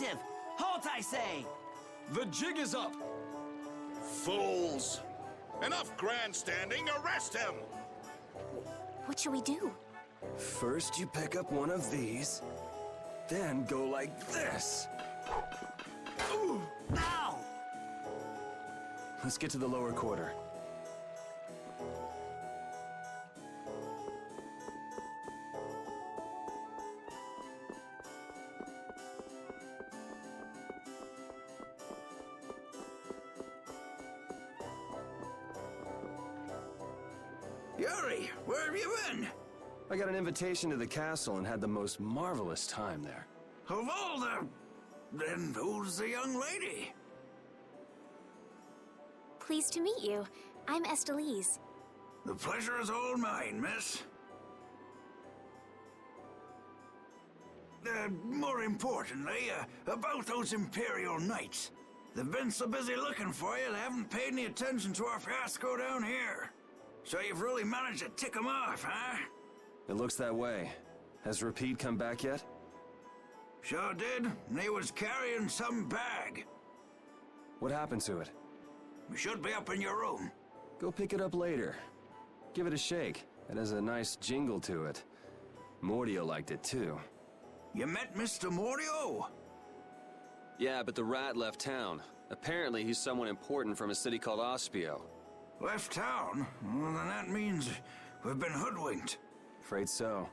initiative! Halt, I say! The jig is up! Fools! Enough grandstanding, arrest him! What should we do? First you pick up one of these, then go like this. Ooh! Ow! Let's get to the lower quarter. Yuri, where have you been? I got an invitation to the castle and had the most marvelous time there. Of all the... Then who's the young lady? Pleased to meet you. I'm Estelise. The pleasure is all mine, miss. More importantly, about those Imperial Knights. They've been so busy looking for you, they haven't paid any attention to our fiasco down here. So you've really managed to tick them off, huh? It looks that way. Has Repeat come back yet? Sure did, and he was carrying some bag. What happened to it? It should be up in your room. Go pick it up later. Give it a shake. It has a nice jingle to it. Mordio liked it too. You met Mr. Mordio? Yeah, but the rat left town. Apparently he's someone important from a city called Ospio. Left town? Well, then that means we've been hoodwinked. Afraid so.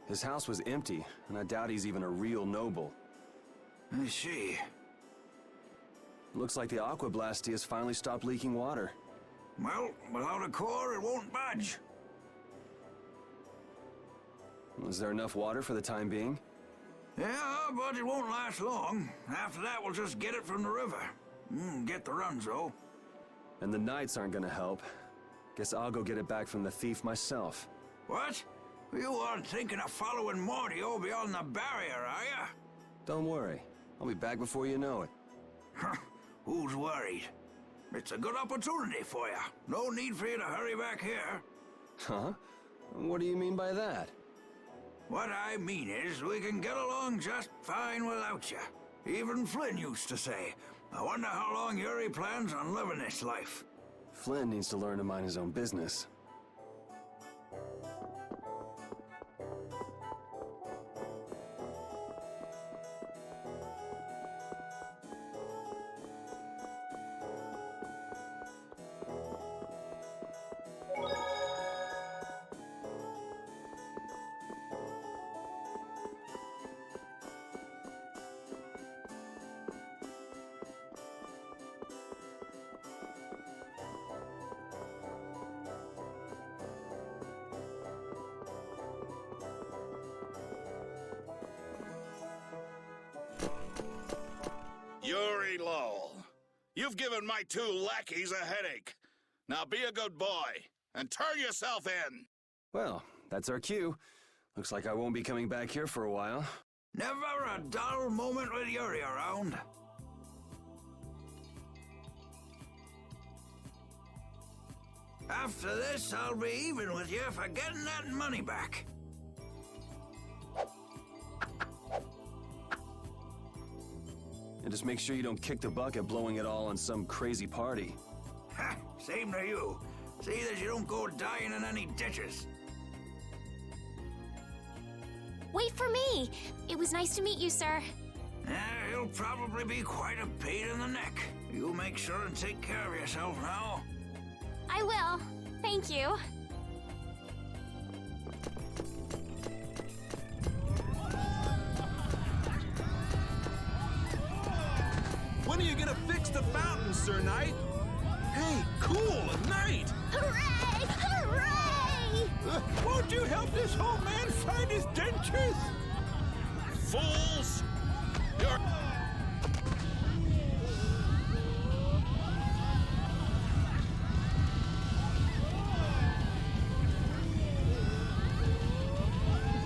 His house was empty, and I doubt he's even a real noble. I see. Looks like the Aqua Blasty has finally stopped leaking water. Well, without a core, it won't budge. Is there enough water for the time being? Yeah, but it won't last long. After that, we'll just get it from the river. Get the runs, though. And the knights aren't gonna help. Guess I'll go get it back from the thief myself. What? You aren't thinking of following Mordio beyond the barrier, are ya? Don't worry. I'll be back before you know it. Who's worried? It's a good opportunity for you. No need for you to hurry back here. Huh? What do you mean by that? What I mean is, we can get along just fine without you. Even Flynn used to say, I wonder how long Yuri plans on living this life. Flynn needs to learn to mind his own business. Yuri Lowell, you've given my two lackeys a headache. Now be a good boy and turn yourself in. Well, that's our cue. Looks like I won't be coming back here for a while. Never a dull moment with Yuri around. After this, I'll be even with you for getting that money back. And just make sure you don't kick the bucket blowing it all on some crazy party. Ha! Same to you. See that you don't go dying in any ditches. Wait for me! It was nice to meet you, sir. He'll probably be quite a pain in the neck. You make sure and take care of yourself now. I will. Thank you. When are you gonna fix the fountain, Sir Knight? Hey, cool, a knight! Hooray! Hooray! Won't you help this old man find his dentures? Fools! You're...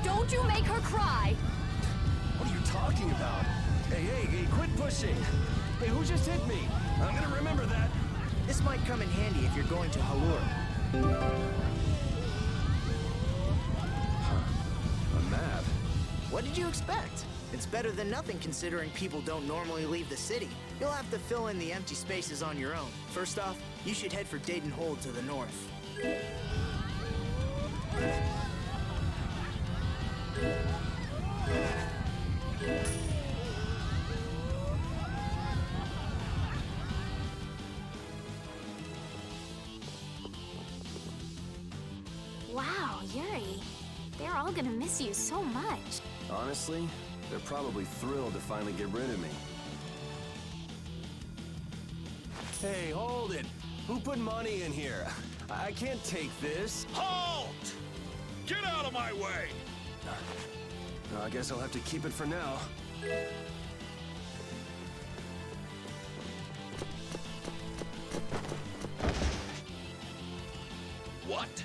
Don't you make her cry! What are you talking about? Hey, quit pushing! Hey, who just hit me? I'm gonna remember that. This might come in handy if you're going to Halur. A map. What did you expect? It's better than nothing considering people don't normally leave the city. You'll have to fill in the empty spaces on your own. First off, you should head for Dayton Hold to the north. Wow, Yuri. They're all gonna miss you so much. Honestly, they're probably thrilled to finally get rid of me. Hey, hold it! Who put money in here? I can't take this. Halt! Get out of my way! I guess I'll have to keep it for now. What?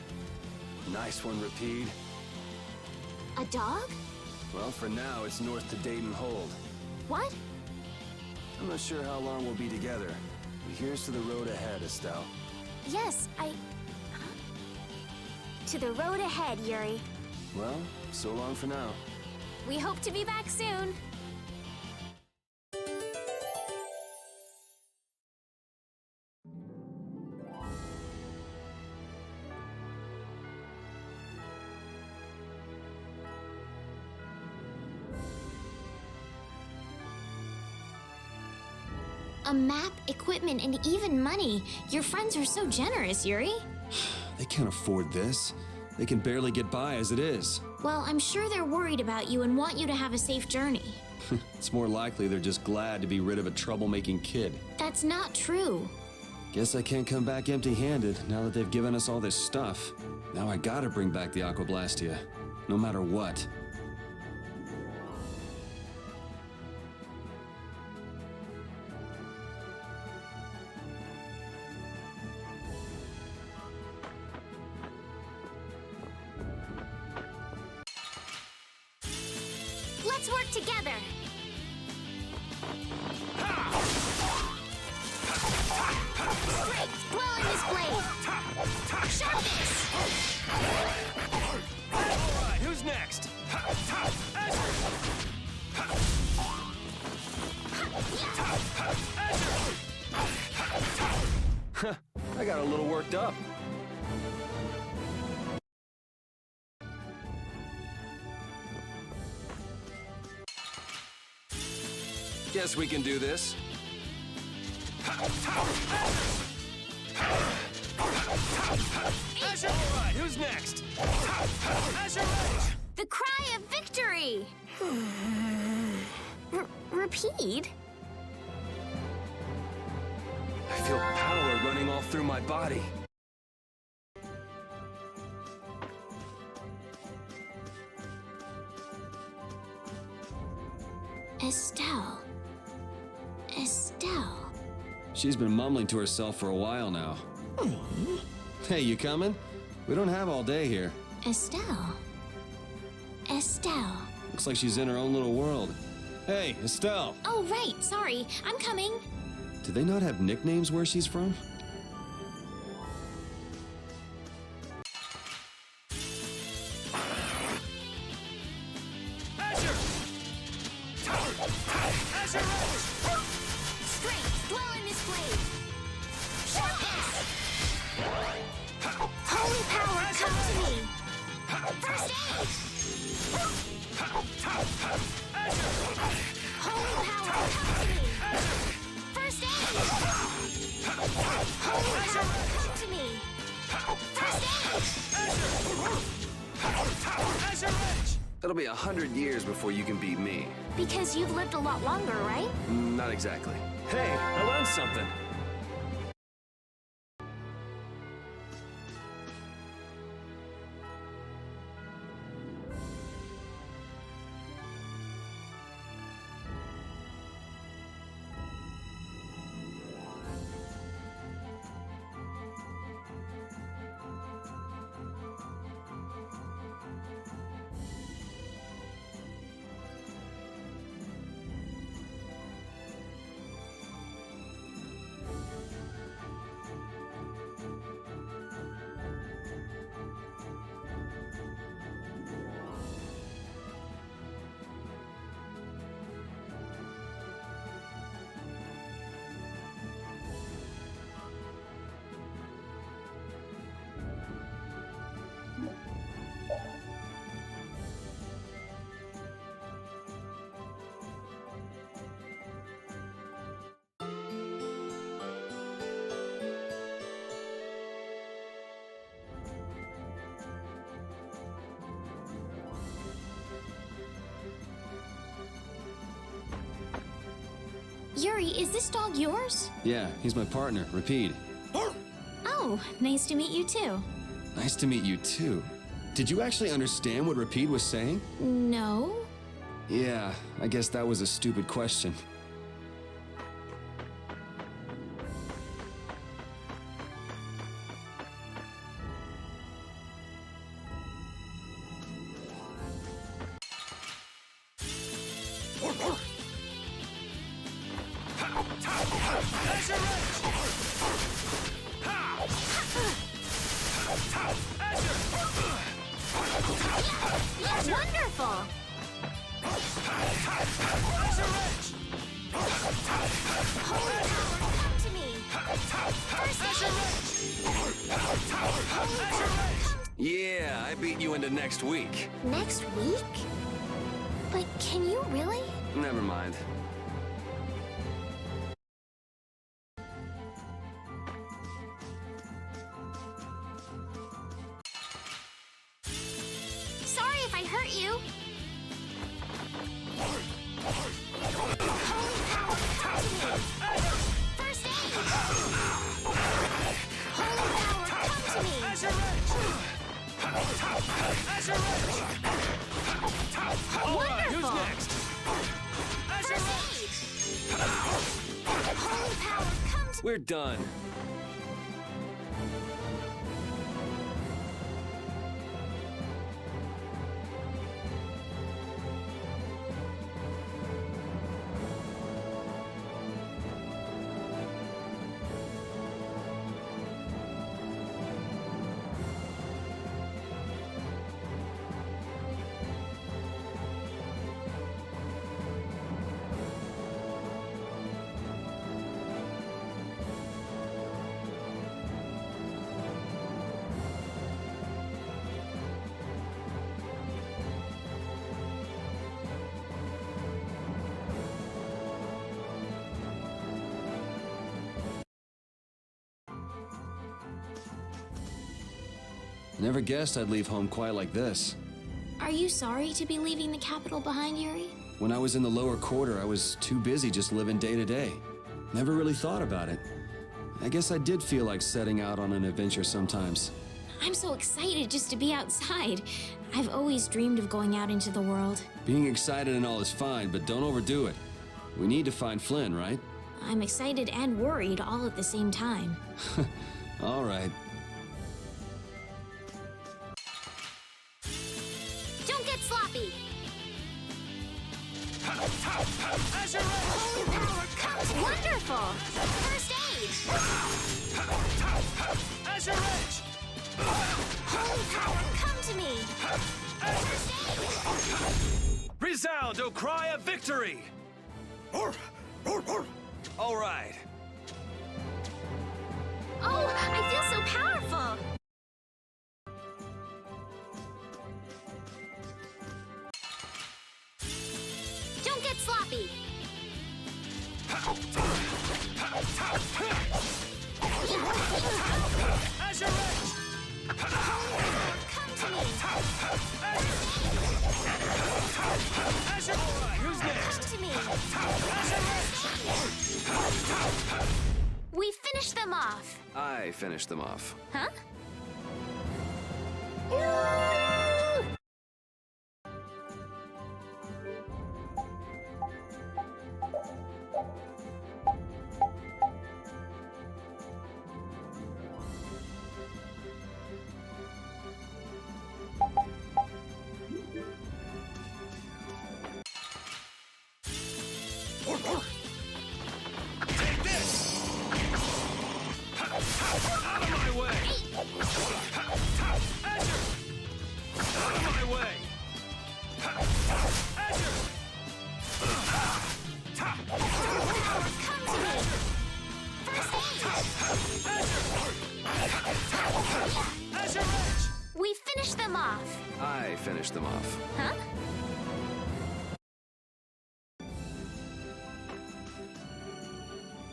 Nice one, Rapide. A dog? Well, for now, it's north to Dayton Hold. What? I'm not sure how long we'll be together, but here's to the road ahead, Estelle. Yes, Huh? To the road ahead, Yuri. Well, so long for now. We hope to be back soon. A map, equipment, and even money. Your friends are so generous, Yuri. They can't afford this. They can barely get by as it is. Well, I'm sure they're worried about you and want you to have a safe journey. It's more likely they're just glad to be rid of a troublemaking kid. That's not true. Guess I can't come back empty-handed now that they've given us all this stuff. Now I gotta bring back the Aquablastia, no matter what. Let's work together. Strength, dwell in this blade. Sharpness. Alright, who's next? I got a little worked up. Guess we can do this. Alright, who's next? The cry of victory. Repeat. I feel power running all through my body. Estelle. Estelle. She's been mumbling to herself for a while now. Hey, you coming? We don't have all day here. Estelle. Estelle. Looks like she's in her own little world. Hey, Estelle! Oh, right. Sorry. I'm coming. Do they not have nicknames where she's from? Strength, dwell in this blade. Sharpness. Holy power, come to me. First aid. Holy power, come to me. First aid. Holy power, come to me. First aid. It'll be 100 years before you can beat me. Because you've lived a lot longer, right? Not exactly. Hey, I learned something. Yuri, is this dog yours? Yeah, he's my partner, Rapide. Oh, nice to meet you too. Nice to meet you too. Did you actually understand what Rapide was saying? No? Yeah, I guess that was a stupid question. Wonderful! Holy power, come to me! Yeah, I beat you into next week. Next week? But can you really? Never mind. Sorry if I hurt you. Holy power, come to me! First aid! Holy power, come to me! Wonderful! First aid! Holy power, come to me! We're done. Never guessed I'd leave home quite like this. Are you sorry to be leaving the capital behind, Yuri? When I was in the lower quarter, I was too busy just living day to day. Never really thought about it. I guess I did feel like setting out on an adventure sometimes. I'm so excited just to be outside. I've always dreamed of going out into the world. Being excited and all is fine, but don't overdo it. We need to find Flynn, right? I'm excited and worried all at the same time. All right. Don't get sloppy! Holy power comes wonderful! First aid! Holy power, come to me! First aid! Resound, O cry of victory! All right. Oh, I feel so powerful! Don't get sloppy! Come to me! Who's next? Come to me! We finished them off! I finished them off. Huh? Take this! Out of my way! Azure! Out of my way! Azure! Come to me! First aid! Azure Edge! We finished them off! I finished them off. Huh?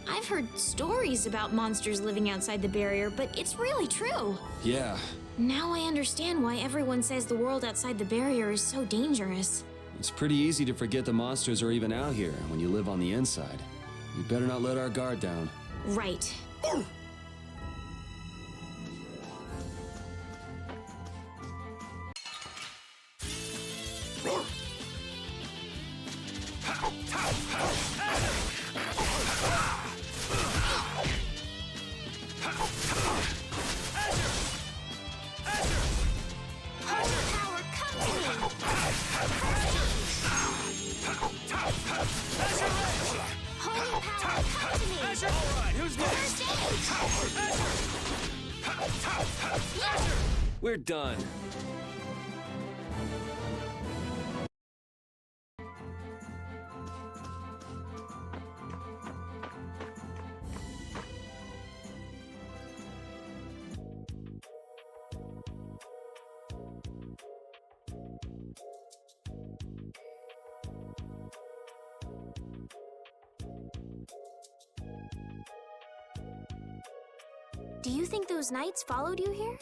I've heard stories about monsters living outside the barrier, but it's really true. Yeah, Now I understand why everyone says the world outside the barrier is so dangerous. it's pretty easy to forget the monsters are even out here when you live on the inside. We better not let our guard down. Right. We're done. Do you think those knights followed you here?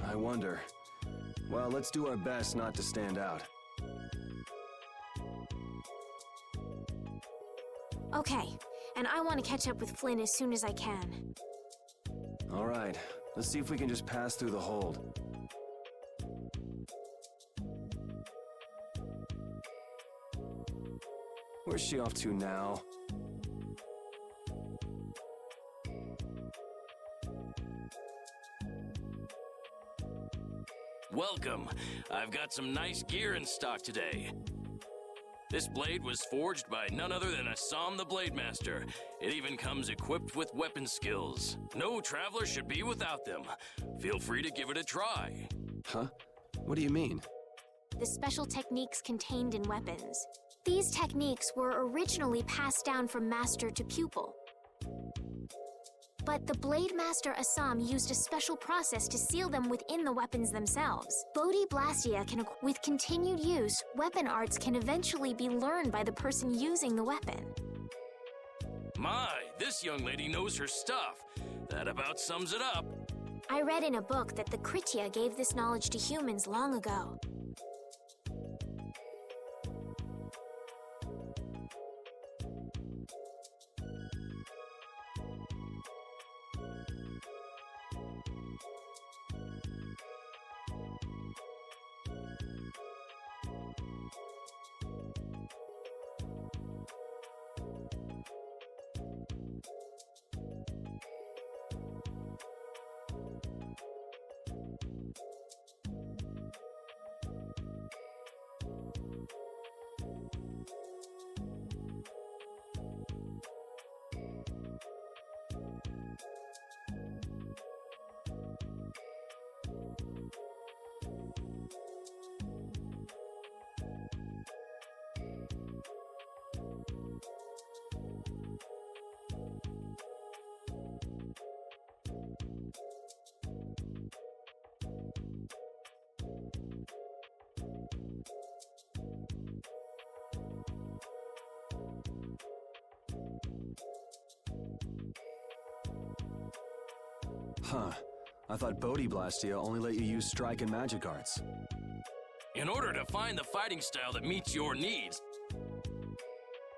I wonder. Well, let's do our best not to stand out. Okay, and I want to catch up with Flynn as soon as I can. All right, let's see if we can just pass through the hold. Where's she off to now? Welcome. I've got some nice gear in stock today. This blade was forged by none other than Assam the Blade Master. It even comes equipped with weapon skills. No traveler should be without them. Feel free to give it a try. Huh? What do you mean? The special techniques contained in weapons. These techniques were originally passed down from master to pupil. But the Blade Master Assam used a special process to seal them within the weapons themselves. Bodhi Blastia with continued use, weapon arts can eventually be learned by the person using the weapon. My, this young lady knows her stuff. That about sums it up. I read in a book that the Kritya gave this knowledge to humans long ago. Huh. I thought Bodhi Blastia only let you use strike and magic arts. In order to find the fighting style that meets your needs,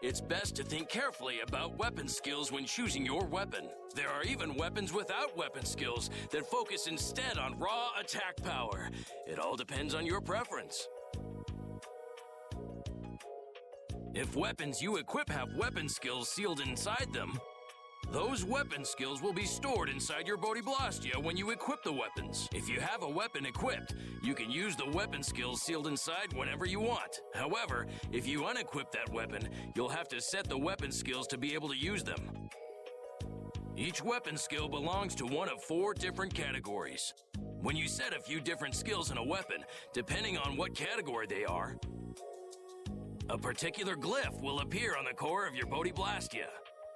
it's best to think carefully about weapon skills when choosing your weapon. There are even weapons without weapon skills that focus instead on raw attack power. It all depends on your preference. If weapons you equip have weapon skills sealed inside them, those weapon skills will be stored inside your Bodhi Blastia when you equip the weapons. If you have a weapon equipped, you can use the weapon skills sealed inside whenever you want. However, if you unequip that weapon, you'll have to set the weapon skills to be able to use them. Each weapon skill belongs to one of 4 different categories. When you set a few different skills in a weapon, depending on what category they are, a particular glyph will appear on the core of your Bodhi Blastia.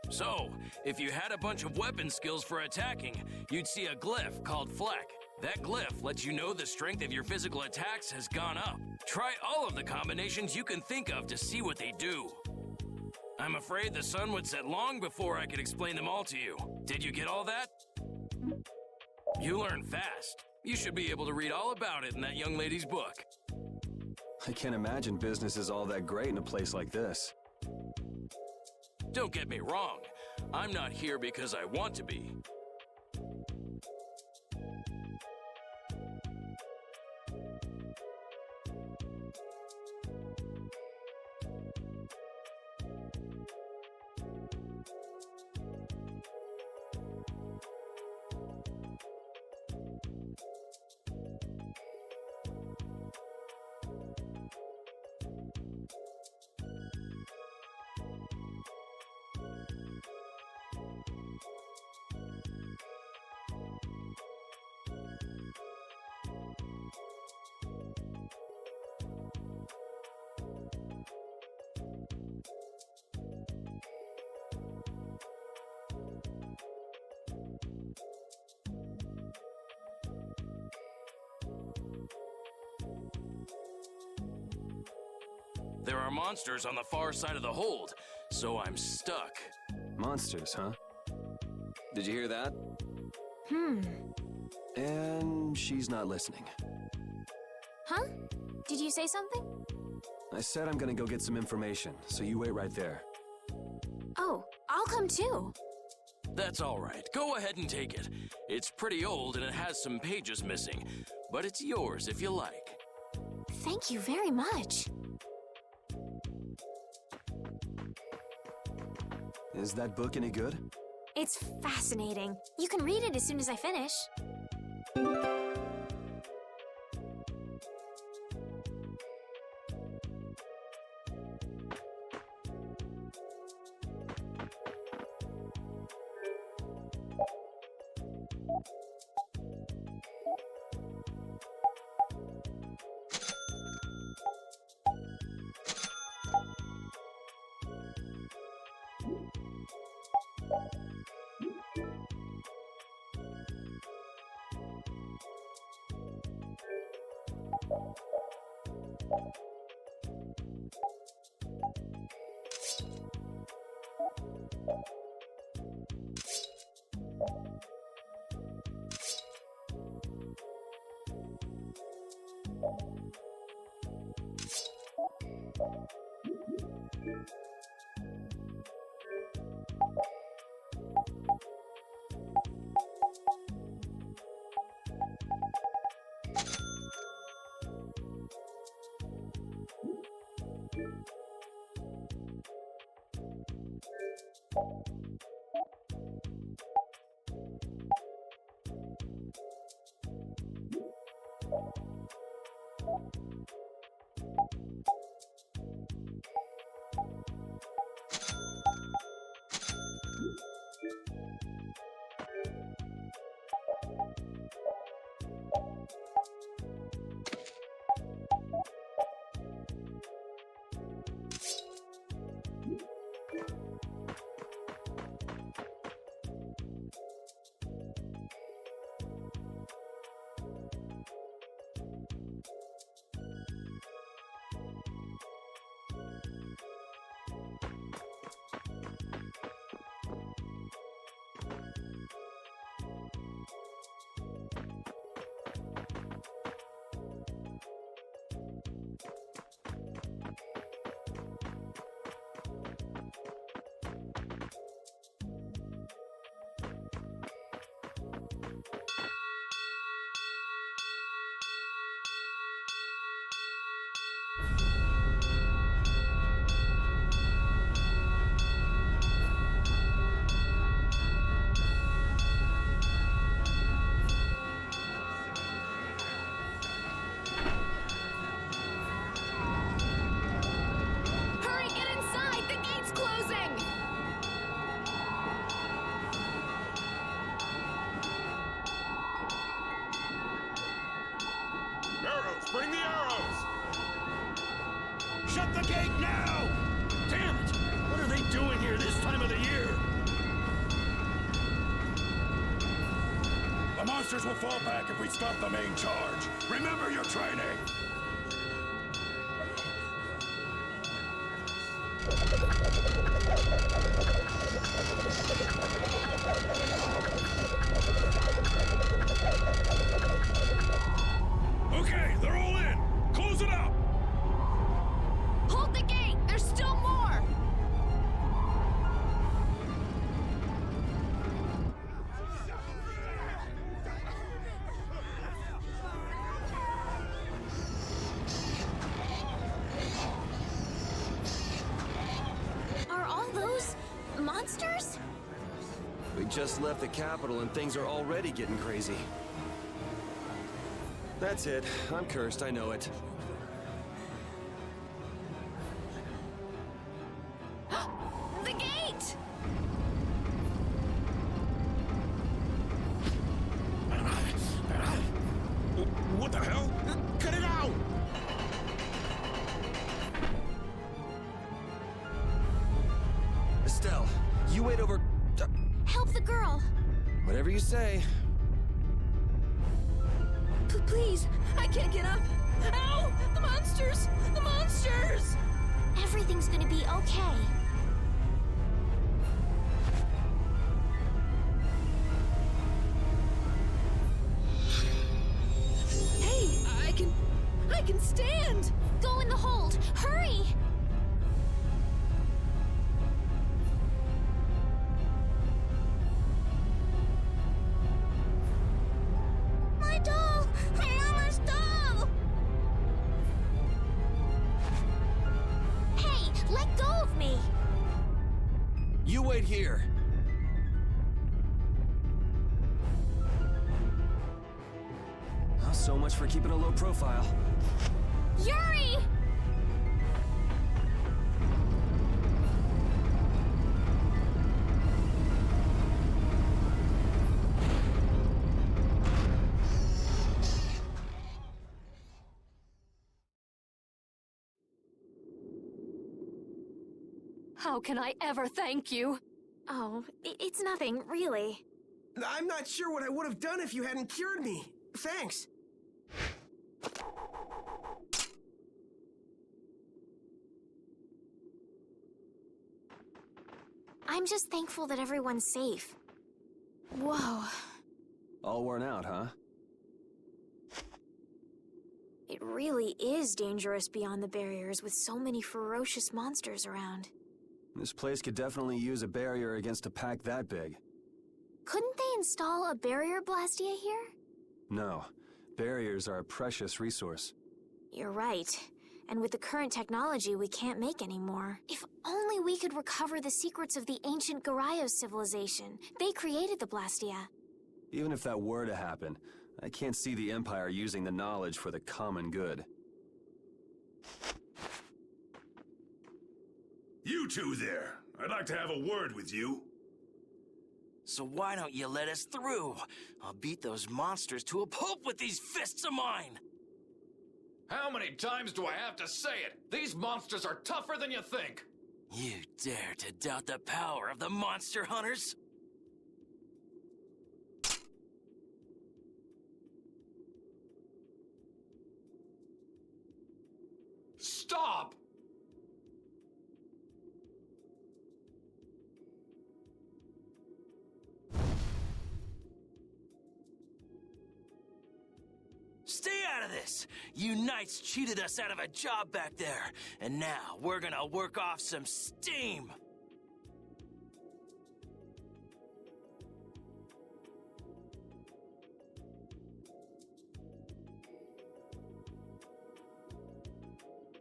So, if you had a bunch of weapon skills for attacking, you'd see a glyph called Fleck. That glyph lets you know the strength of your physical attacks has gone up. Try all of the combinations you can think of to see what they do. I'm afraid the sun would set long before I could explain them all to you. Did you get all that? You learn fast. You should be able to read all about it in that young lady's book. I can't imagine business is all that great in a place like this. Don't get me wrong. I'm not here because I want to be. There are monsters on the far side of the hold, so I'm stuck. Monsters, huh? Did you hear that? And she's not listening. Huh? Did you say something? I said I'm gonna go get some information, so you wait right there. Oh, I'll come too. That's all right. Go ahead and take it. It's pretty old and it has some pages missing, but it's yours if you like. Thank you very much. Is that book any good? It's fascinating. You can read it as soon as I finish. Bring the arrows! Shut the gate now! Damn it! What are they doing here this time of the year? The monsters will fall back if we stop the main charge. Remember your training! Okay, they're all in! Close it up! Hold the gate! There's still more! Are all those monsters? We just left the capital and things are already getting crazy. That's it. I'm cursed, I know it. The gate! What the hell? Cut it out! Estelle, you wait over... Help the girl! Whatever you say. Please, I can't get up. Ow! The monsters! The monsters! Everything's gonna be okay. Hey, I can stand! Go in the hold! Hurry! My doll! My mama's doll! Hey, let go of me! You wait here. Well, so much for keeping a low profile. Yuri! How can I ever thank you? Oh, it's nothing, really. I'm not sure what I would have done if you hadn't cured me. Thanks. I'm just thankful that everyone's safe. Whoa. All worn out, huh? It really is dangerous beyond the barriers with so many ferocious monsters around. This place could definitely use a barrier against a pack that big. Couldn't they install a barrier Blastia here? No. Barriers are a precious resource. You're right. And with the current technology, we can't make any more. If only we could recover the secrets of the ancient Garayos civilization. They created the Blastia. Even if that were to happen, I can't see the Empire using the knowledge for the common good. You two there. I'd like to have a word with you. So why don't you let us through? I'll beat those monsters to a pulp with these fists of mine! How many times do I have to say it? These monsters are tougher than you think! You dare to doubt the power of the monster hunters? Stop! Stay out of this! You knights cheated us out of a job back there, and now we're gonna work off some steam!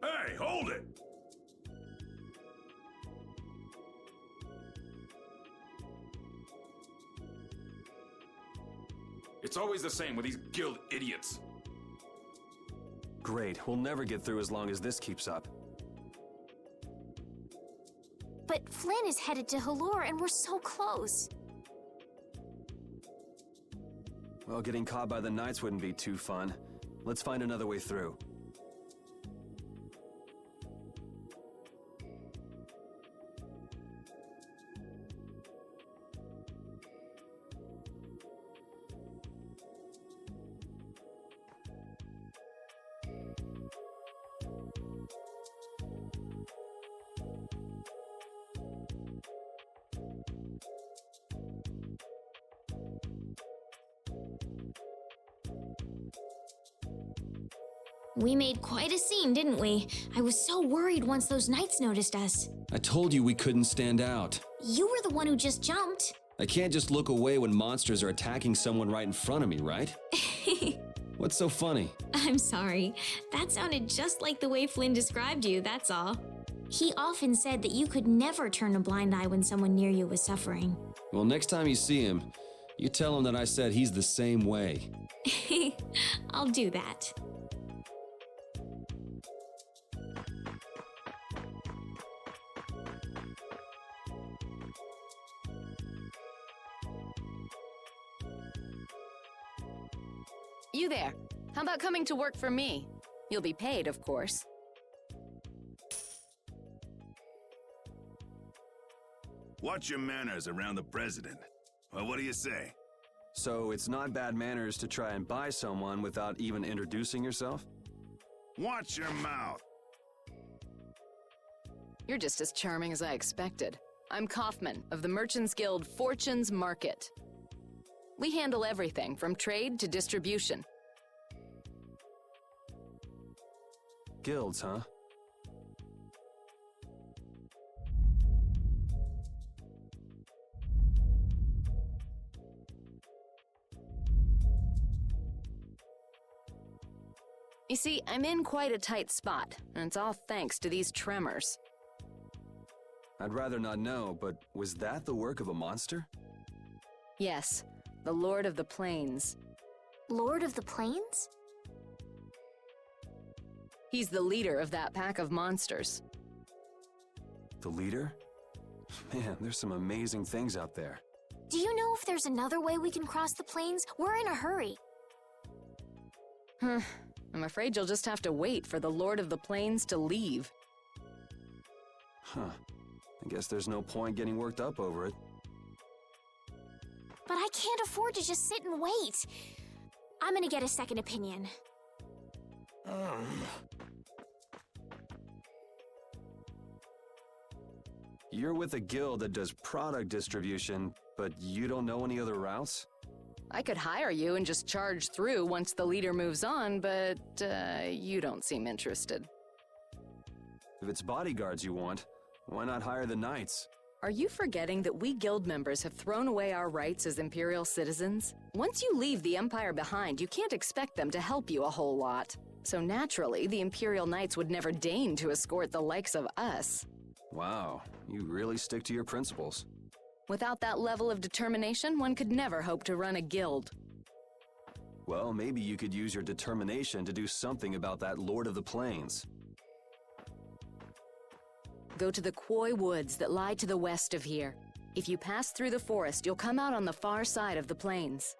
Hey, hold it! It's always the same with these guild idiots. Great, we'll never get through as long as this keeps up. But Flynn is headed to Halure and we're so close. Well, getting caught by the Knights wouldn't be too fun. Let's find another way through. We made quite a scene, didn't we? I was so worried once those knights noticed us. I told you we couldn't stand out. You were the one who just jumped. I can't just look away when monsters are attacking someone right in front of me, right? What's so funny? I'm sorry. That sounded just like the way Flynn described you, that's all. He often said that you could never turn a blind eye when someone near you was suffering. Well, next time you see him, you tell him that I said he's the same way. I'll do that. You there. How about coming to work for me? You'll be paid, of course. Watch your manners around the president. Well, what do you say? So it's not bad manners to try and buy someone without even introducing yourself? Watch your mouth. You're just as charming as I expected. I'm Kaufman of the Merchants Guild Fortune's Market. We handle everything from trade to distribution. Guilds, huh? You see, I'm in quite a tight spot, and it's all thanks to these tremors. I'd rather not know, but was that the work of a monster? Yes, the Lord of the Plains. Lord of the Plains? He's the leader of that pack of monsters. The leader? Man, there's some amazing things out there. Do you know if there's another way we can cross the plains? We're in a hurry. I'm afraid you'll just have to wait for the Lord of the Plains to leave. Huh. I guess there's no point getting worked up over it. But I can't afford to just sit and wait. I'm gonna get a second opinion. You're with a guild that does product distribution, but you don't know any other routes? I could hire you and just charge through once the leader moves on, but you don't seem interested. If it's bodyguards you want, why not hire the knights? Are you forgetting that we guild members have thrown away our rights as Imperial citizens? Once you leave the Empire behind, you can't expect them to help you a whole lot. So naturally, the Imperial Knights would never deign to escort the likes of us. Wow, you really stick to your principles. Without that level of determination, one could never hope to run a guild. Well, maybe you could use your determination to do something about that Lord of the Plains. Go to the Koi Woods that lie to the west of here. If you pass through the forest, you'll come out on the far side of the plains.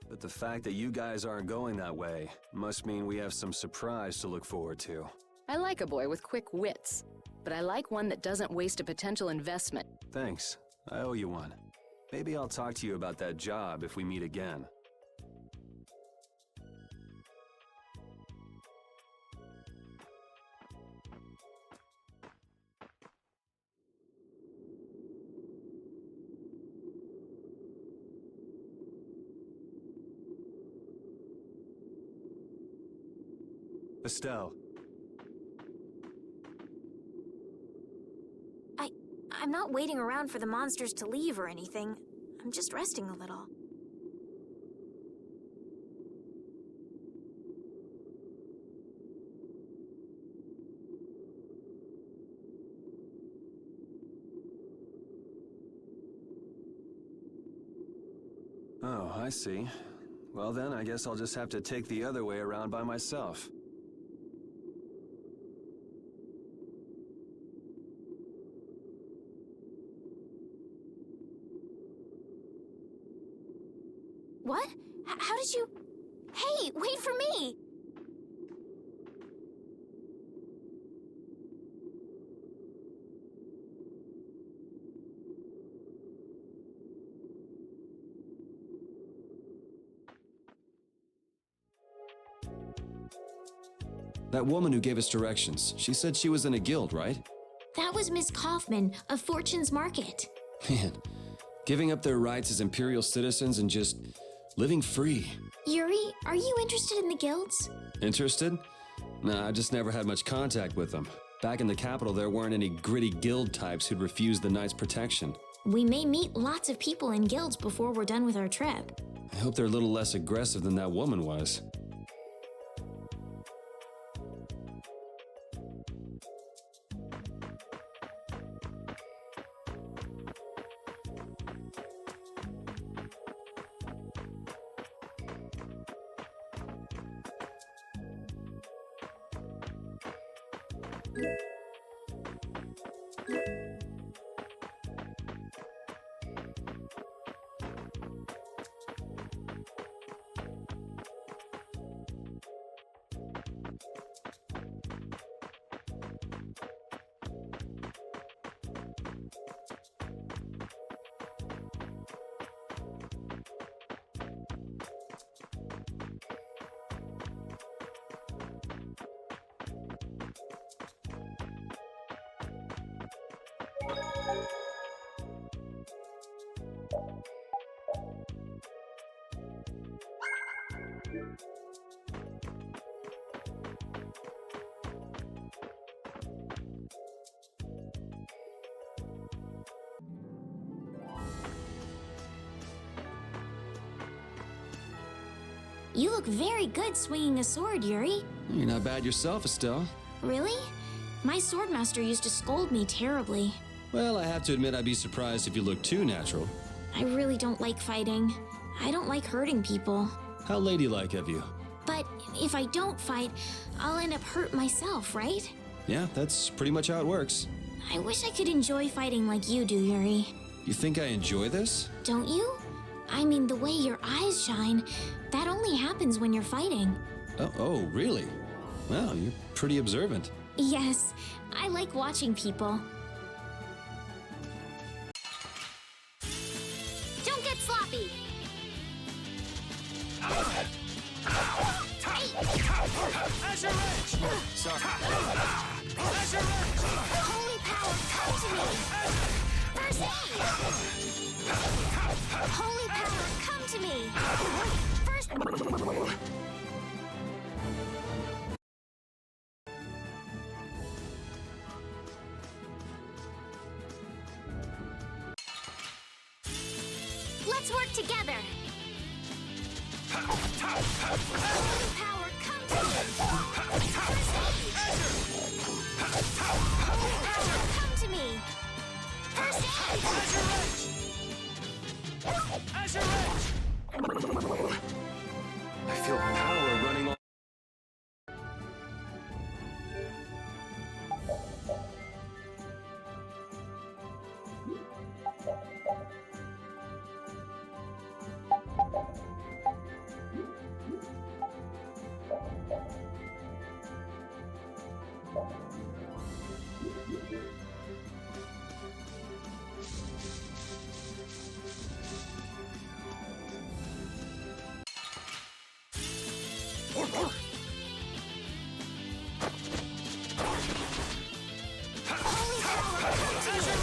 But the fact that you guys aren't going that way must mean we have some surprise to look forward to. I like a boy with quick wits, but I like one that doesn't waste a potential investment. Thanks. I owe you one. Maybe I'll talk to you about that job if we meet again. Estelle. I'm not waiting around for the monsters to leave or anything. I'm just resting a little. Oh, I see. Well then, I guess I'll just have to take the other way around by myself. What? How did you... Hey, wait for me! That woman who gave us directions, she said she was in a guild, right? That was Miss Kaufman of Fortune's Market. Man, giving up their rights as Imperial citizens and just living free. Yuri, are you interested in the guilds? Interested? Nah, I just never had much contact with them. Back in the capital, there weren't any gritty guild types who'd refuse the Knights' protection. We may meet lots of people in guilds before we're done with our trip. I hope they're a little less aggressive than that woman was. You look very good swinging a sword, Yuri. You're not bad yourself, Estelle. Really? My swordmaster used to scold me terribly. Well, I have to admit I'd be surprised if you looked too natural. I really don't like fighting. I don't like hurting people. How ladylike of you. But if I don't fight, I'll end up hurt myself, right? Yeah, that's pretty much how it works. I wish I could enjoy fighting like you do, Yuri. You think I enjoy this? Don't you? I mean, the way your eyes shine, that only happens when you're fighting. Oh, really? Wow, you're pretty observant. Yes, I like watching people. Don't get sloppy! Azure Edge! Sorry. Azure Edge! Holy power, come to me! First aid! Holy power, come to me! First... Let's work together! Holy power, come to me! First aid! Holy power, come to me! First aid! Azure Edge! I feel power running all... Holy power, come to me!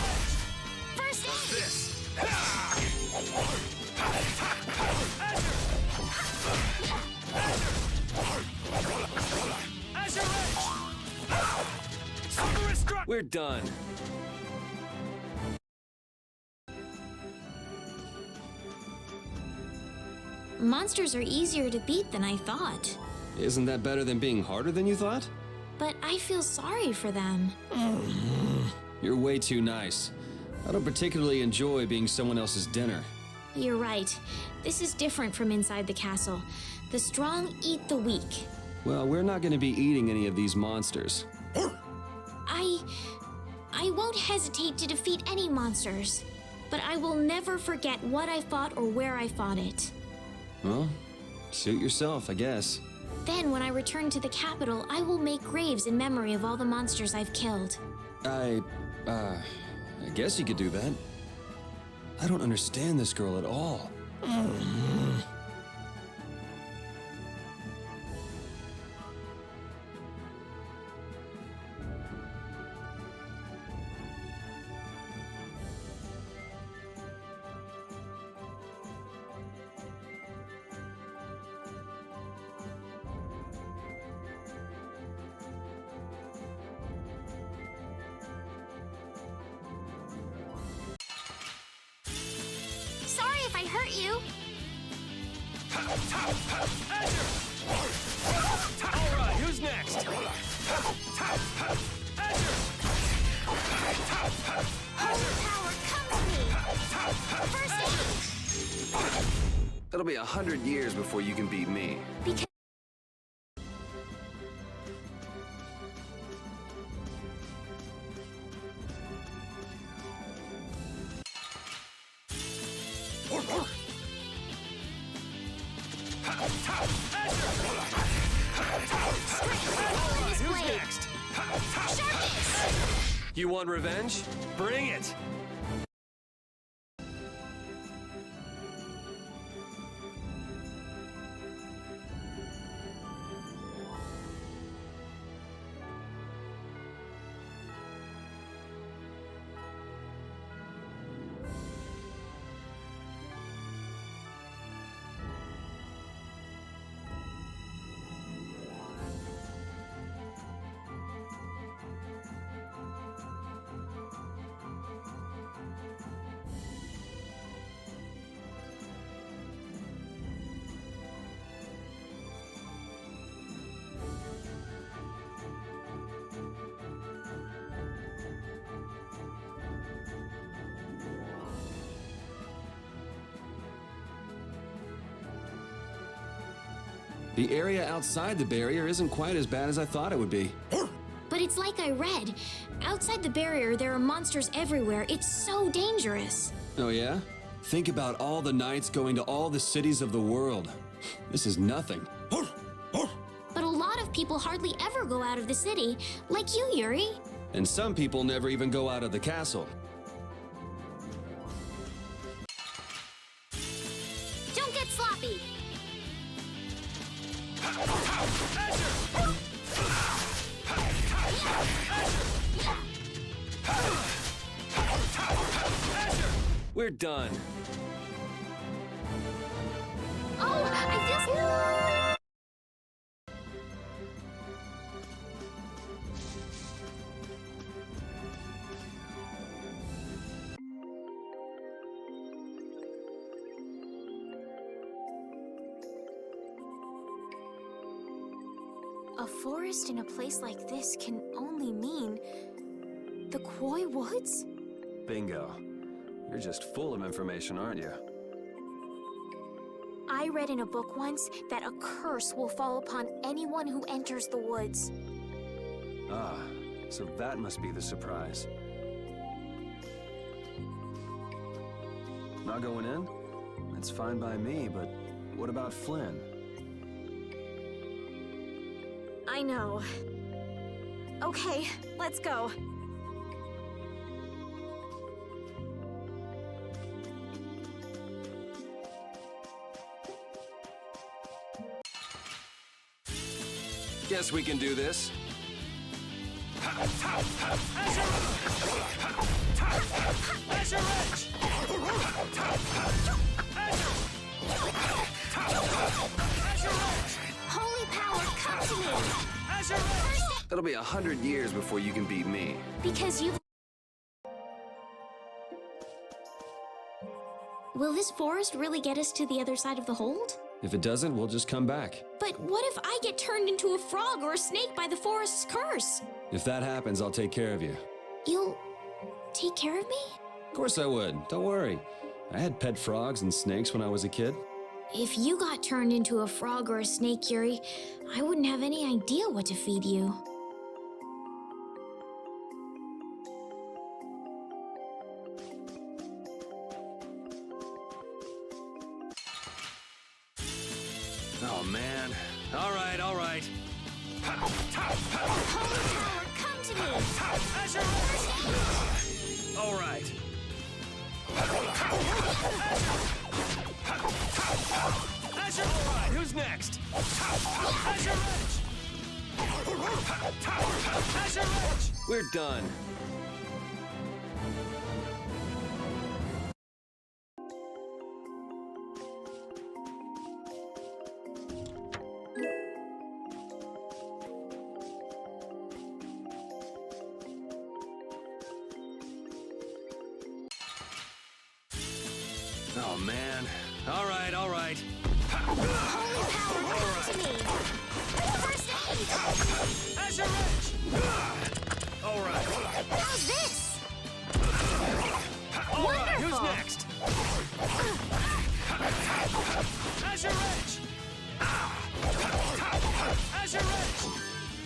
First aid! Azure Edge! Super Struck! We're done. Monsters are easier to beat than I thought. Isn't that better than being harder than you thought? But I feel sorry for them. You're way too nice. I don't particularly enjoy being someone else's dinner. You're right. This is different from inside the castle. The strong eat the weak. Well, we're not going to be eating any of these monsters. I won't hesitate to defeat any monsters. But I will never forget what I fought or where I fought it. Well, suit yourself, I guess. Then, when I return to the capital, I will make graves in memory of all the monsters I've killed. I guess you could do that. I don't understand this girl at all. hurt you. All right, who's next? Holy power, come to me. First aid. It'll be 100 years before you can beat me. Because Who's next? You want revenge? Bring it! The area outside the barrier isn't quite as bad as I thought it would be. But it's like I read. Outside the barrier, there are monsters everywhere. It's so dangerous. Oh yeah? Think about all the knights going to all the cities of the world. This is nothing. But a lot of people hardly ever go out of the city, like you, Yuri. And some people never even go out of the castle. Don't get sloppy. We're done. Oh, I feel... A forest in a place like this can only mean the Koi Woods? Bingo. You're just full of information, aren't you? I read in a book once that a curse will fall upon anyone who enters the woods. Ah, so that must be the surprise. Not going in? That's fine by me, but what about Flynn? I know. Okay, let's go. Guess we can do this. Holy power, come to me! It'll be 100 years before you can beat me. Because you've... Will this forest really get us to the other side of the hold? If it doesn't, we'll just come back. But what if I get turned into a frog or a snake by the forest's curse? If that happens, I'll take care of you. You'll take care of me? Of course I would. Don't worry. I had pet frogs and snakes when I was a kid. If you got turned into a frog or a snake, Yuri, I wouldn't have any idea what to feed you. Oh, man. All right, all right. Holy power, come to me! All right. All right, who's next? We're done. Oh, man. All right, all right. Holy power, come to me! First aid! Azure Edge! All right. How's this? All right, who's Wonderful. next? Azure Edge! Azure Edge!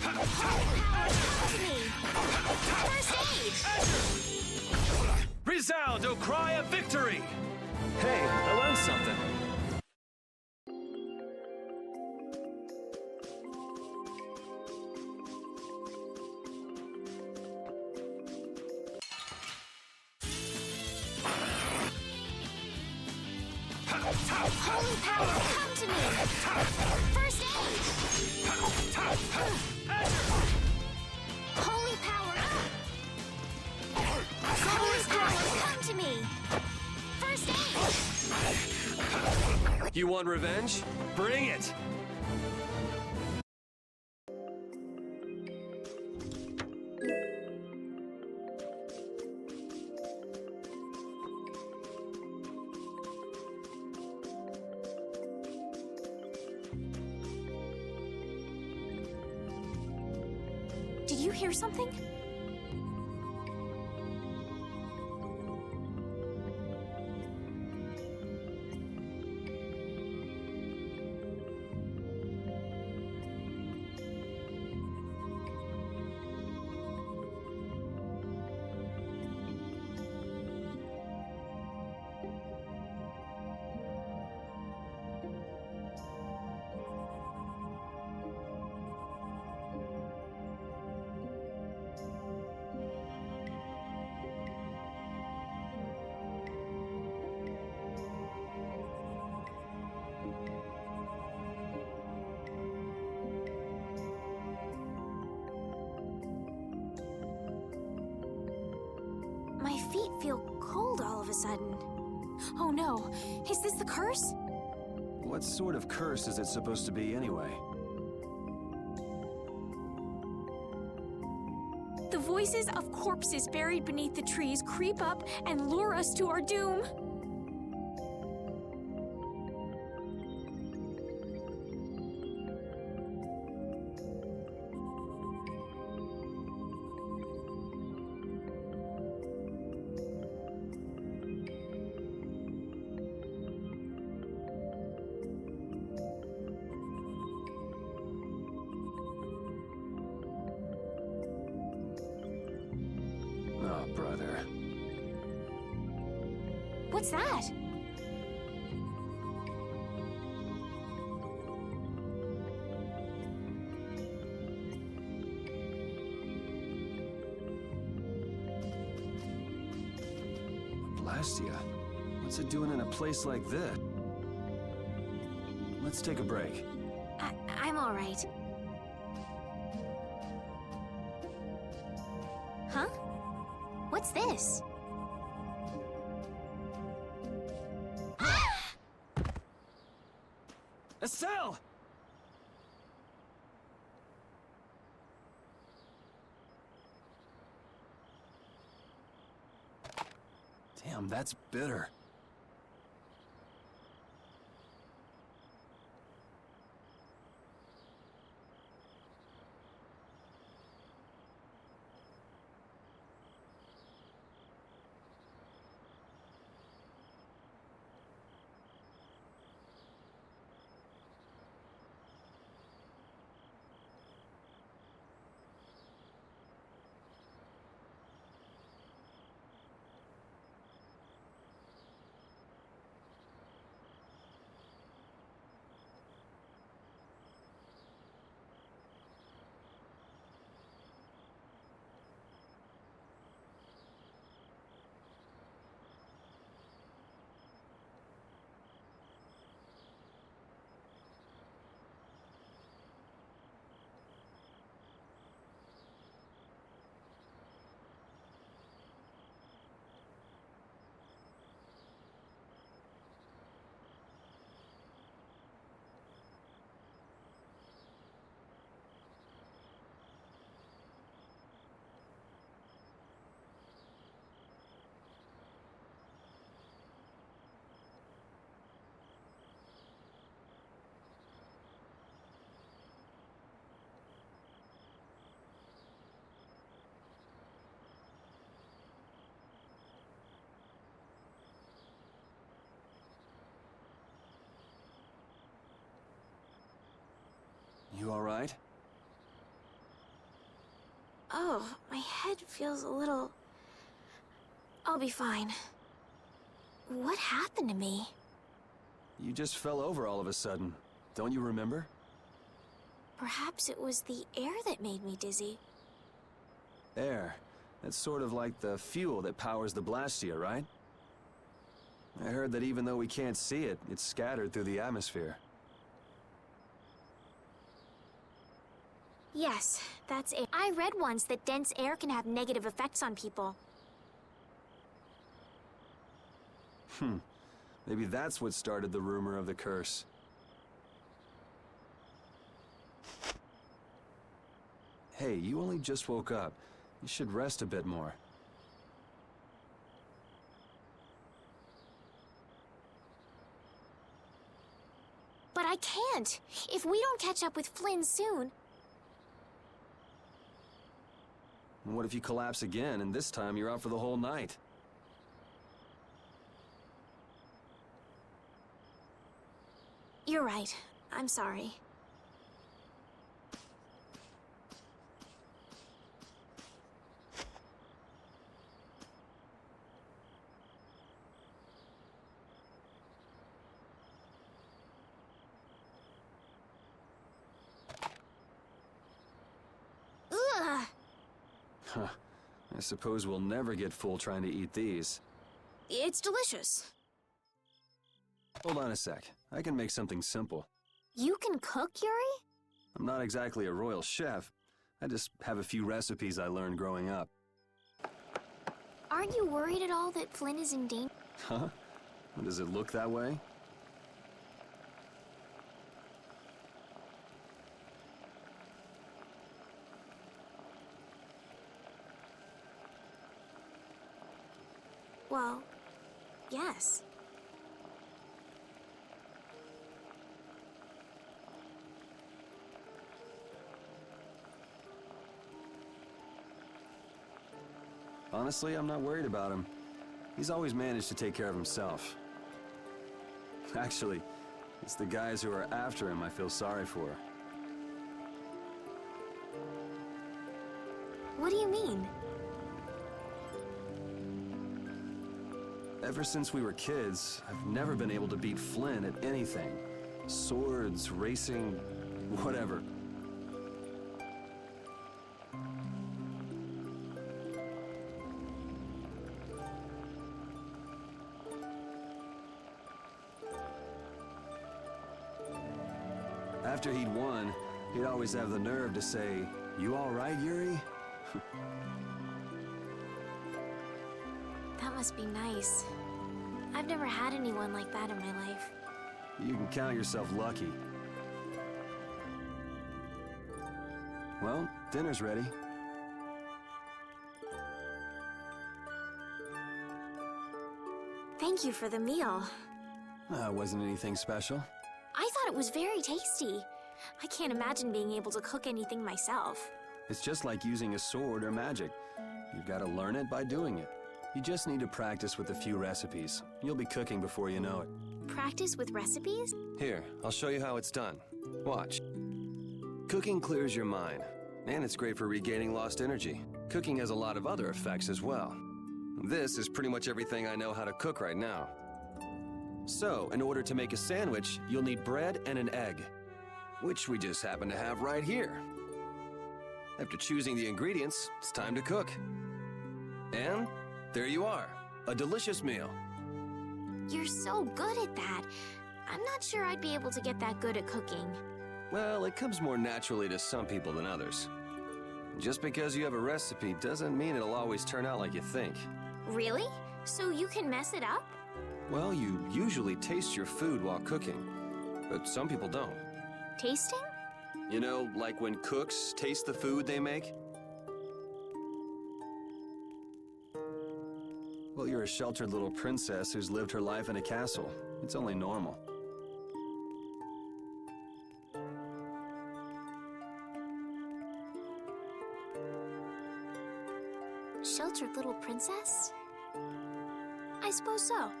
Holy power, come to me! First aid! Resound, O cry of victory! Hey, I learned something. Holy power, come to me! First aid! Holy power! Holy power, come to me! First aid! You want revenge? Bring it! Did you hear something? My feet feel cold all of a sudden. Oh no, is this the curse? What sort of curse is it supposed to be anyway? The voices of corpses buried beneath the trees creep up and lure us to our doom. Oh, brother. What's that? Blastia? What's it doing in a place like this? Let's take a break. I'm all right. Huh? What's this? Estelle! Damn, that's bitter. You all right? Oh, my head feels a little... I'll be fine. What happened to me? You just fell over all of a sudden. Don't you remember? Perhaps it was the air that made me dizzy. Air. That's sort of like the fuel that powers the Blastia, right? I heard that even though we can't see it, it's scattered through the atmosphere. Yes, that's air. I read once that dense air can have negative effects on people. Maybe that's what started the rumor of the curse. Hey, you only just woke up. You should rest a bit more. But I can't. If we don't catch up with Flynn soon... And what if you collapse again, and this time you're out for the whole night? You're right. I'm sorry. Ugh! Huh. I suppose we'll never get full trying to eat these. It's delicious. Hold on a sec. I can make something simple. You can cook, Yuri? I'm not exactly a royal chef. I just have a few recipes I learned growing up. Aren't you worried at all that Flynn is in danger? Huh? Does it look that way? Well, yes. Honestly, I'm not worried about him. He's always managed to take care of himself. Actually, it's the guys who are after him I feel sorry for. What do you mean? Ever since we were kids, I've never been able to beat Flynn at anything. Swords, racing, whatever. After he'd won, he'd always have the nerve to say, "You all right, Yuri?" That must be nice. I've never had anyone like that in my life. You can count yourself lucky. Well, dinner's ready. Thank you for the meal. Wasn't anything special. I thought it was very tasty. I can't imagine being able to cook anything myself. It's just like using a sword or magic. You've got to learn it by doing it. You just need to practice with a few recipes. You'll be cooking before you know it. Practice with recipes? Here, I'll show you how it's done. Watch. Cooking clears your mind, and it's great for regaining lost energy. Cooking has a lot of other effects as well. This is pretty much everything I know how to cook right now. So, in order to make a sandwich, you'll need bread and an egg, which we just happen to have right here. After choosing the ingredients, it's time to cook. And there you are, a delicious meal. You're so good at that. I'm not sure I'd be able to get that good at cooking. Well, it comes more naturally to some people than others. Just because you have a recipe doesn't mean it'll always turn out like you think. Really? So you can mess it up? Well, you usually taste your food while cooking, but some people don't. Tasting? You know, like when cooks taste the food they make? Well, you're a sheltered little princess who's lived her life in a castle. It's only normal. Sheltered little princess? I suppose so.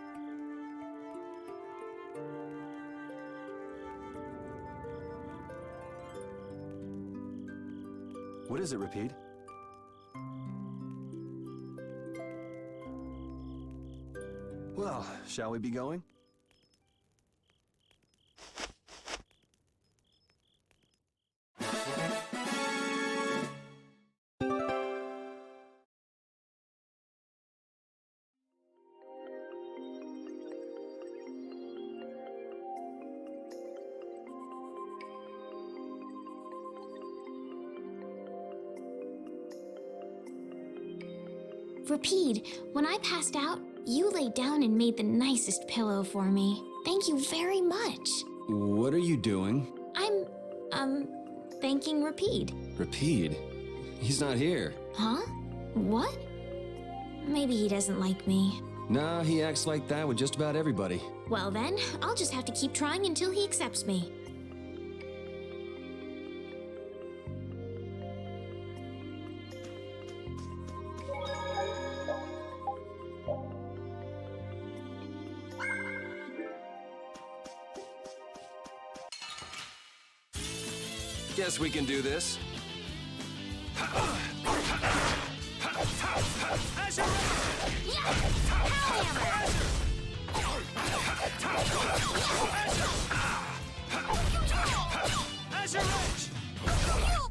What is it, Repeat? Well, shall we be going? Rapide, when I passed out, you laid down and made the nicest pillow for me. Thank you very much. What are you doing? I'm, thanking Rapide. Rapide? He's not here. Huh? What? Maybe he doesn't like me. Nah, he acts like that with just about everybody. Well then, I'll just have to keep trying until he accepts me. Guess we can do this.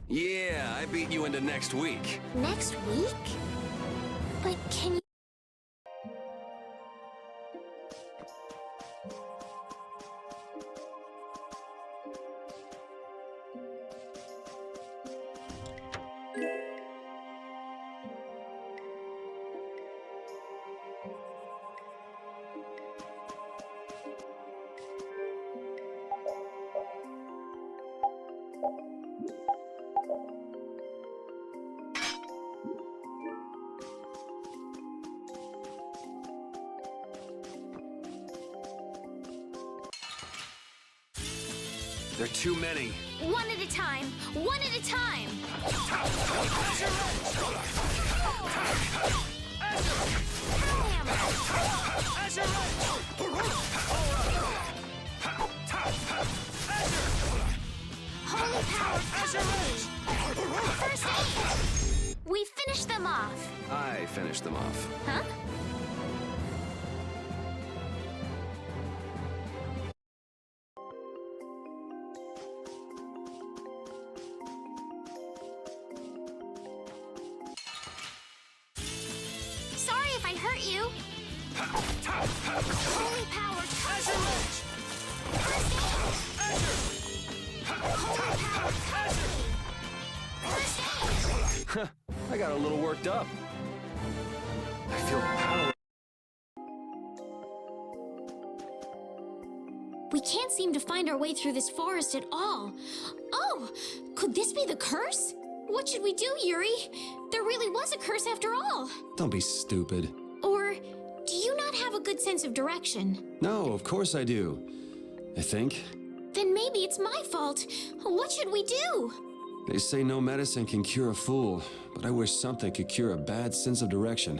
Yeah, I beat you into next week. Next week? But can you... There are too many. One at a time. One at a time. Holy power. First aid. We finished them off. I finished them off. Huh? Sorry if I hurt you. Holy power. I got a little worked up. I feel power. We can't seem to find our way through this forest at all. Oh, could this be the curse? What should we do, Yuri? There really was a curse after all. Don't be stupid. Or do you not have a good sense of direction? No, of course I do. I think. Then maybe it's my fault. What should we do? They say no medicine can cure a fool, but I wish something could cure a bad sense of direction.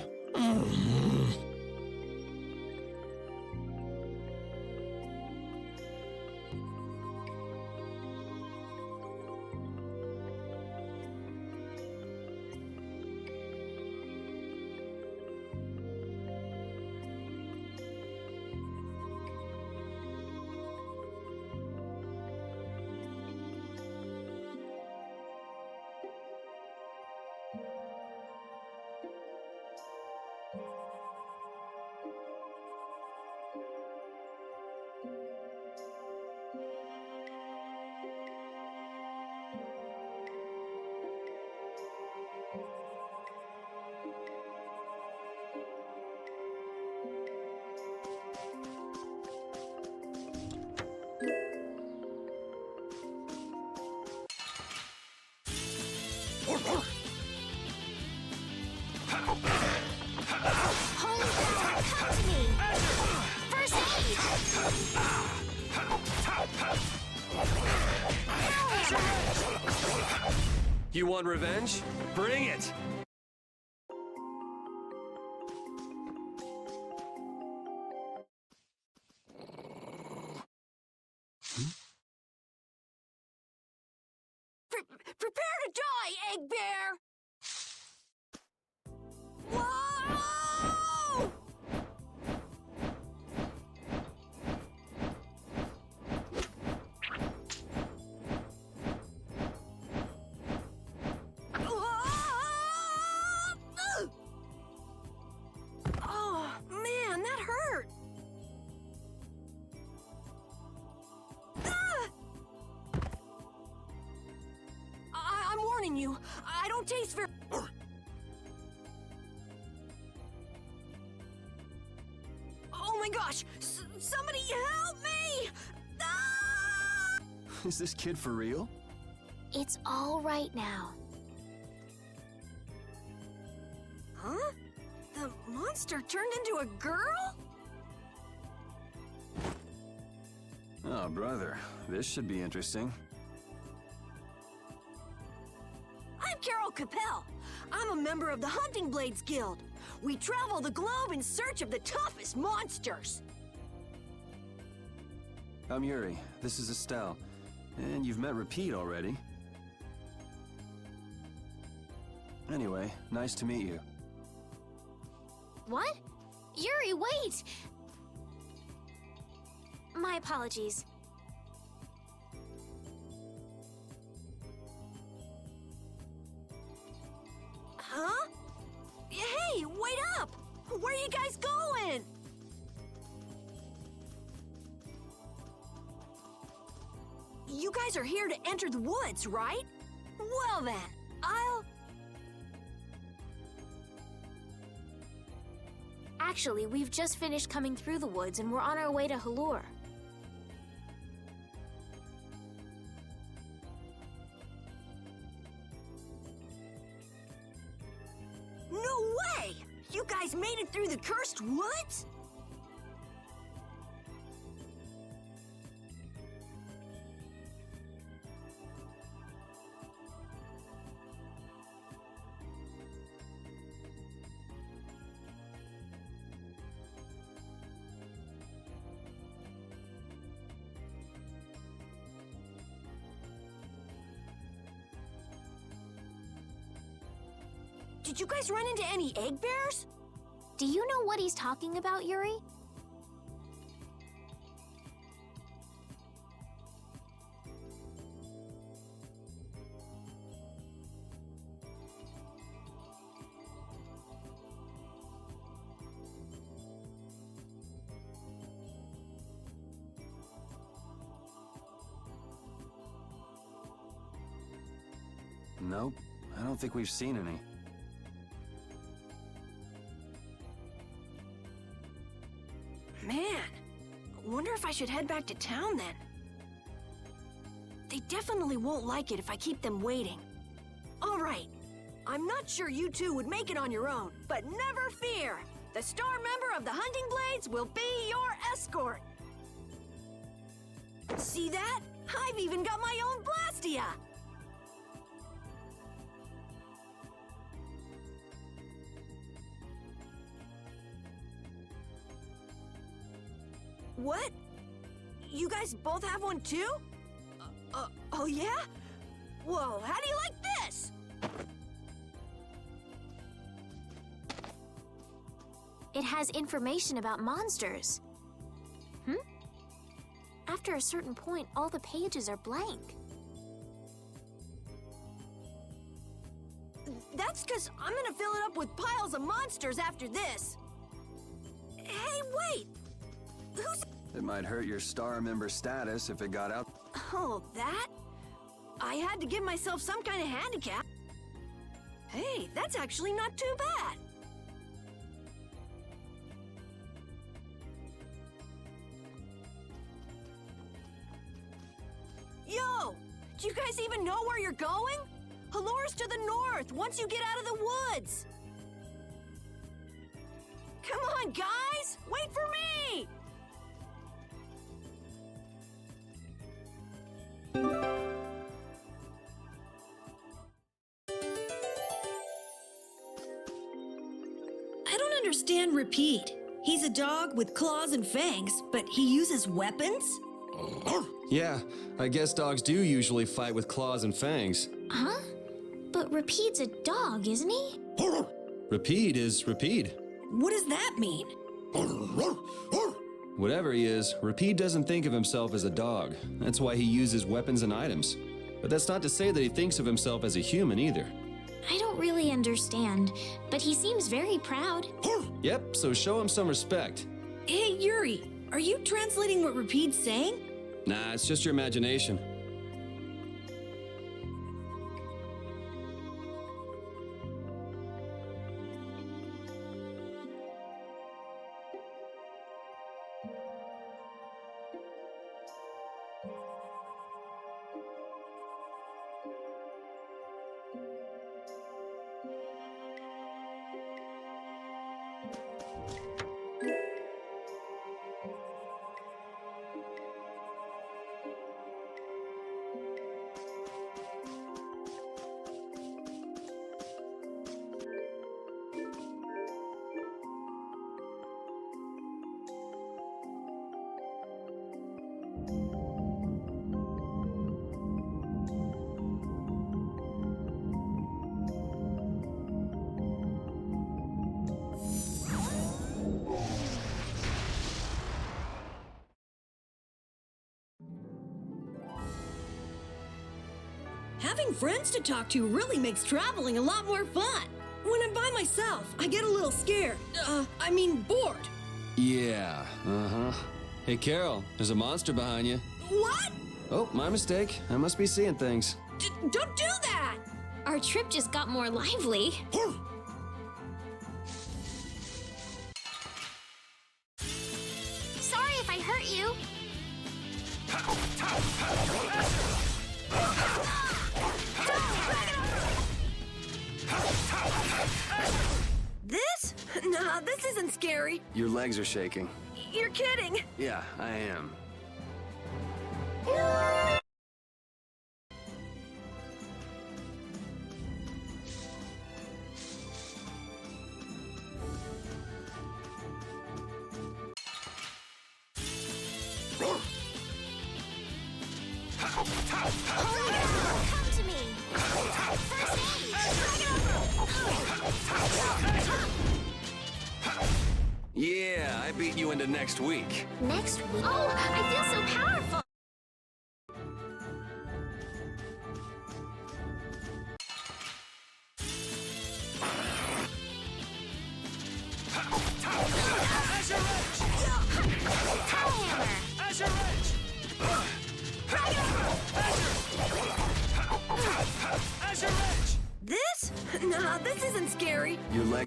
Holy power, come to me! First aid! You want revenge? Bring it! Prepare to die, Egg Bear! Whoa! Oh, man, that hurt! I'm warning you, I don't taste very... Oh my gosh! Somebody help me! Ah! Is this kid for real? It's all right now. Huh? The monster turned into a girl? Oh, brother. This should be interesting. I'm Carol Capel. I'm a member of the Hunting Blades Guild. We travel the globe in search of the toughest monsters. I'm Yuri. This is Estelle. And you've met Repeat already. Anyway, nice to meet you. What? Yuri, wait! My apologies. Huh? Hey, wait up! Where are you guys going? You guys are here to enter the woods, right? Well then, Actually, we've just finished coming through the woods and we're on our way to Halur. No way! You guys made it through the cursed woods? Did you guys run into any egg bears? Do you know what he's talking about, Yuri? Nope. I don't think we've seen any. Man, wonder if I should head back to town then. They definitely won't like it if I keep them waiting. All right, I'm not sure you two would make it on your own, but never fear. The star member of the Hunting Blades will be your escort. See that? I've even got my own Blastia. What? You guys both have one too? Oh yeah? Whoa, how do you like this? It has information about monsters. After a certain point, all the pages are blank. That's because I'm gonna fill it up with piles of monsters after this. Hey, wait! It might hurt your star member status if it got out. Oh, that? I had to give myself some kind of handicap. Hey, that's actually not too bad. Yo! Do you guys even know where you're going? Halur's to the north, once you get out of the woods. Come on, guys! Wait for me! I don't understand Repeat. He's a dog with claws and fangs, but he uses weapons? Yeah, I guess dogs do usually fight with claws and fangs. Huh? But Rapide's a dog, isn't he? Rapide is Rapide. What does that mean? Whatever he is, Rapide doesn't think of himself as a dog. That's why he uses weapons and items. But that's not to say that he thinks of himself as a human either. I don't really understand, but he seems very proud. Yep, so show him some respect. Hey, Yuri, are you translating what Rapide's saying? Nah, it's just your imagination. Having friends to talk to really makes traveling a lot more fun. When I'm by myself, I get a little scared. Bored. Yeah, uh-huh. Hey, Carol, there's a monster behind you. What? Oh, my mistake. I must be seeing things. Don't do that! Our trip just got more lively. Sorry if I hurt you. This? Nah, this isn't scary. Your legs are shaking. You're kidding. Yeah, I am. Come to me. Yeah, I beat you into next week. Next week? Oh, I feel so powerful. This? Nah, this isn't scary. Your leg.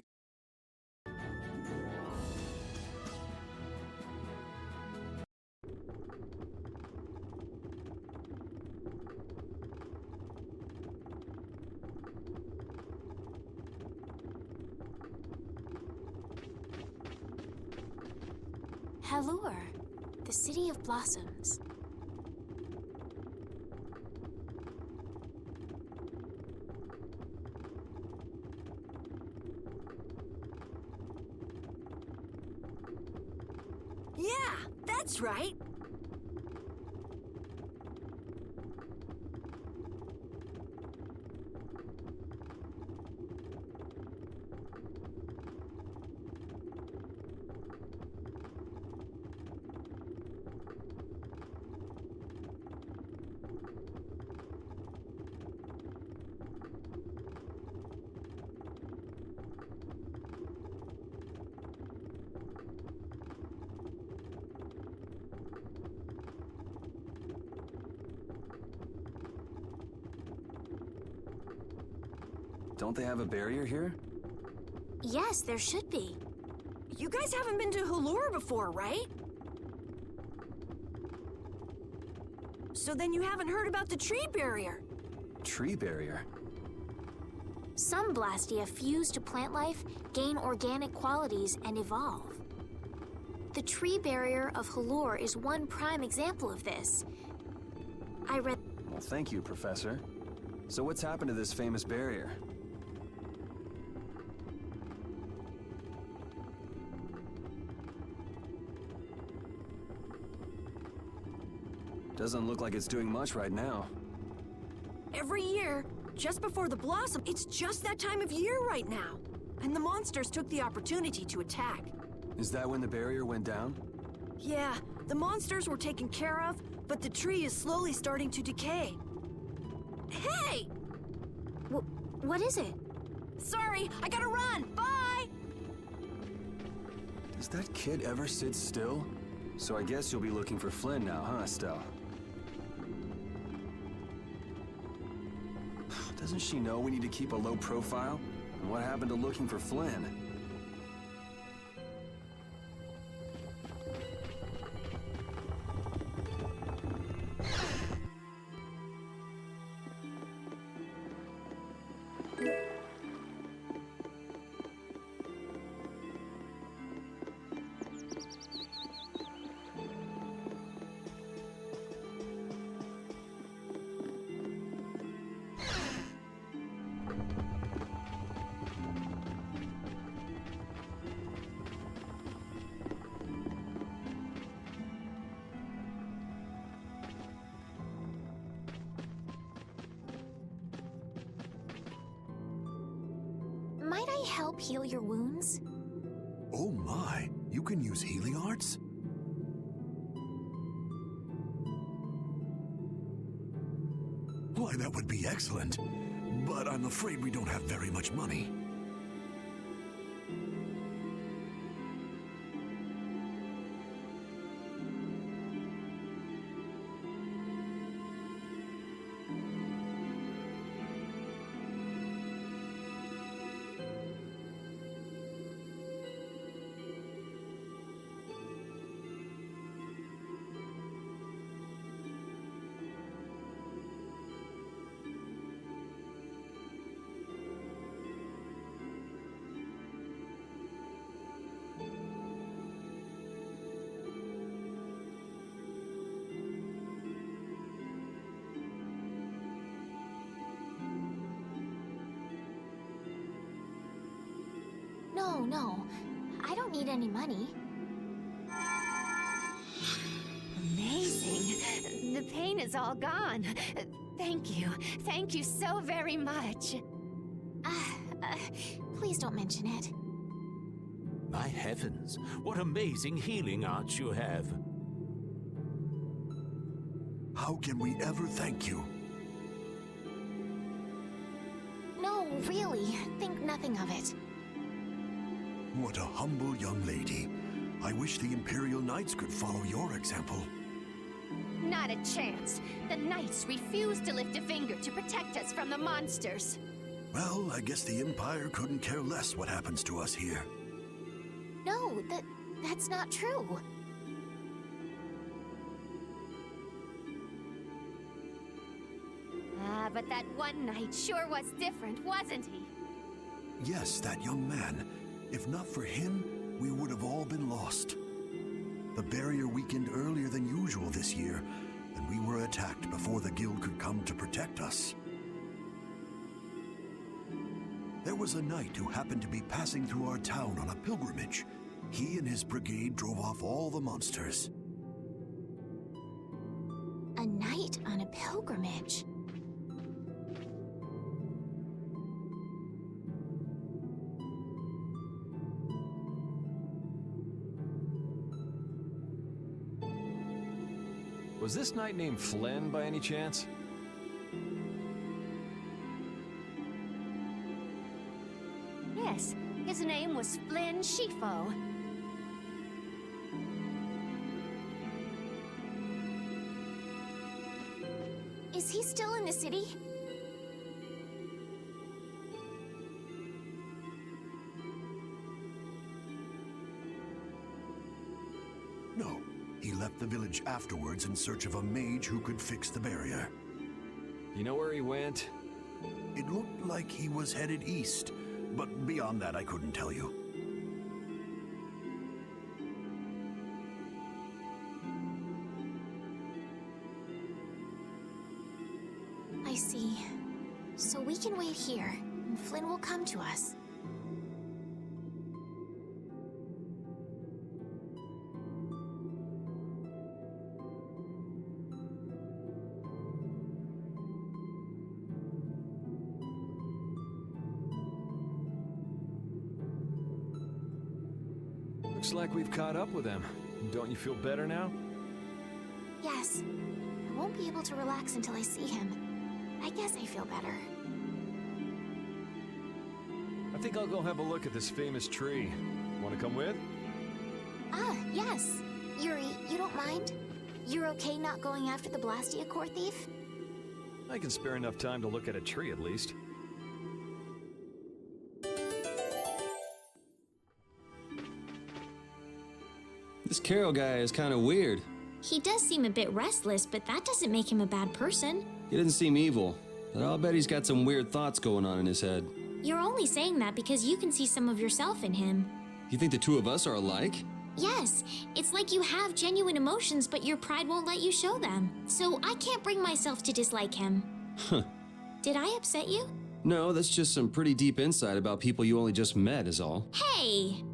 Halure, the city of blossoms. Yeah, that's right. Don't they have a barrier here? Yes, there should be. You guys haven't been to Halure before, right? So then you haven't heard about the tree barrier. Tree barrier? Some Blastia fuse to plant life, gain organic qualities, and evolve. The tree barrier of Halure is one prime example of this. I read... Well, thank you, Professor. So what's happened to this famous barrier? Doesn't look like it's doing much right now. Every year, just before the blossom, it's just that time of year right now. And the monsters took the opportunity to attack. Is that when the barrier went down? Yeah, the monsters were taken care of, but the tree is slowly starting to decay. Hey! What is it? Sorry, I gotta run! Bye! Does that kid ever sit still? So I guess you'll be looking for Flynn now, huh, Estelle? Doesn't she know we need to keep a low profile? And what happened to looking for Flynn? Might I help heal your wounds? Oh my, you can use healing arts? Why, that would be excellent. But I'm afraid we don't have very much money. No. I don't need any money. Amazing. The pain is all gone. Thank you. Thank you so very much. Please don't mention it. My heavens, what amazing healing arts you have. How can we ever thank you? No, really. Think nothing of it. What a humble young lady. I wish the Imperial Knights could follow your example. Not a chance. The Knights refuse to lift a finger to protect us from the monsters. Well, I guess the Empire couldn't care less what happens to us here. No, that's not true. But that one knight sure was different, wasn't he? Yes, that young man. If not for him, we would have all been lost. The barrier weakened earlier than usual this year, and we were attacked before the guild could come to protect us. There was a knight who happened to be passing through our town on a pilgrimage. He and his brigade drove off all the monsters. A knight on a pilgrimage? Was this knight named Flynn by any chance? Yes, his name was Flynn Shifo. Is he still in the city? No, he left the village afterwards in search of a mage who could fix the barrier. You know where he went? It looked like he was headed east, but beyond that I couldn't tell you. I see. So we can wait here, and Flynn will come to us. Looks like we've caught up with him. Don't you feel better now? Yes. I won't be able to relax until I see him. I guess I feel better. I think I'll go have a look at this famous tree. Want to come with? Ah, yes. Yuri, you don't mind? You're okay not going after the Blastia core thief? I can spare enough time to look at a tree at least. This Carol guy is kind of weird. He does seem a bit restless, but that doesn't make him a bad person. He doesn't seem evil, but I'll bet he's got some weird thoughts going on in his head. You're only saying that because you can see some of yourself in him. You think the two of us are alike? Yes, it's like you have genuine emotions, but your pride won't let you show them. So I can't bring myself to dislike him. Huh. Did I upset you? No, that's just some pretty deep insight about people you only just met is all. Hey!